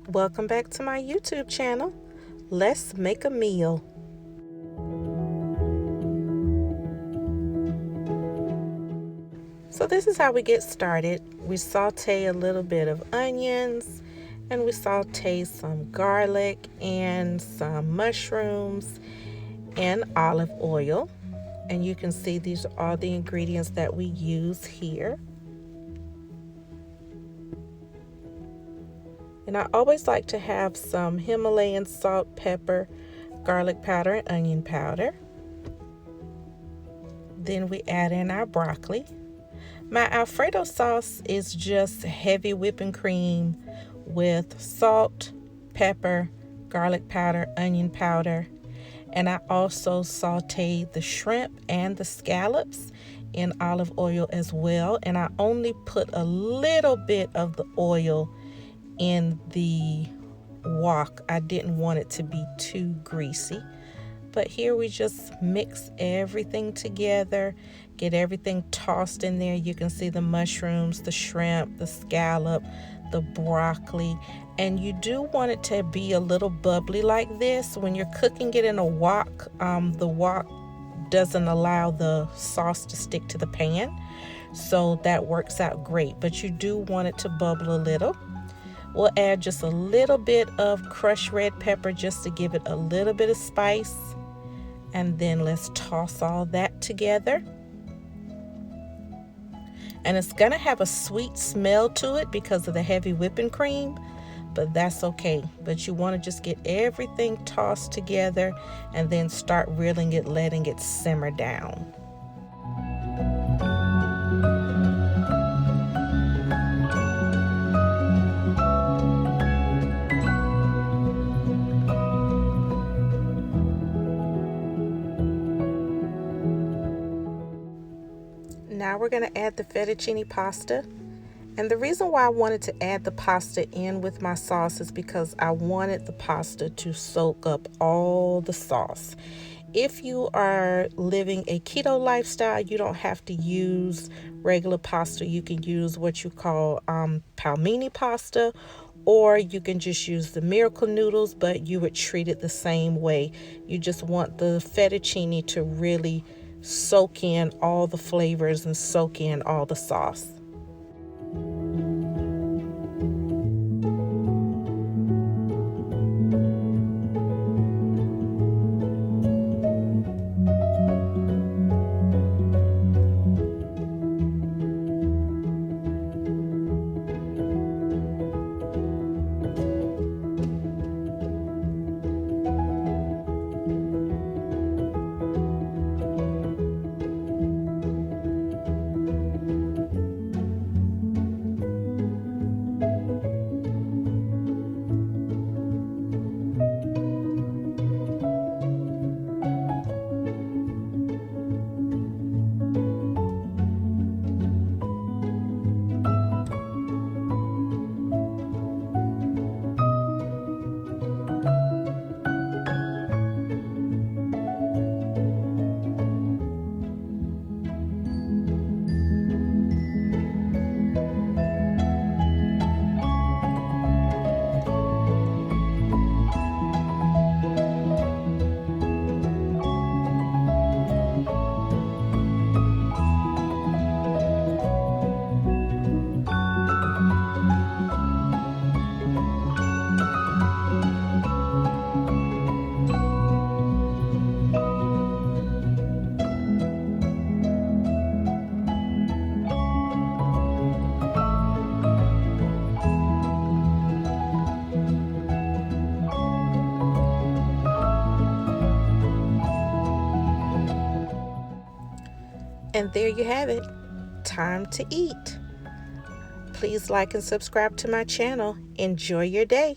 Welcome back to my YouTube channel. Let's make a meal. So this is how we get started. We saute a little bit of onions, and we saute some garlic and some mushrooms and olive oil. And you can see these are all the ingredients that we use here. And I always like to have some Himalayan salt, pepper, garlic powder, and onion powder. Then we add in our broccoli. My Alfredo sauce is just heavy whipping cream with salt, pepper, garlic powder, onion powder. And I also sauteed the shrimp and the scallops in olive oil as well. And I only put a little bit of the oil in the wok. I didn't want it to be too greasy. But here we just mix everything together, get everything tossed in there. You can see the mushrooms, the shrimp, the scallop, the broccoli. And you do want it to be a little bubbly like this. When you're cooking it in a wok, the wok doesn't allow the sauce to stick to the pan. So that works out great. But you do want it to bubble a little. We'll add just a little bit of crushed red pepper just to give it a little bit of spice. And then let's toss all that together. And it's gonna have a sweet smell to it because of the heavy whipping cream, but that's okay. But you wanna just get everything tossed together and then start reeling it, letting it simmer down. Now we're going to add the fettuccine pasta. And the reason why I wanted to add the pasta in with my sauce is because I wanted the pasta to soak up all the sauce. If you are living a keto lifestyle, you don't have to use regular pasta. You can use what you call palmini pasta, or you can just use the miracle noodles, but you would treat it the same way. You just want the fettuccine to really soak in all the flavors and soak in all the sauce. And there you have it. Time to eat. Please like and subscribe to my channel. Enjoy your day.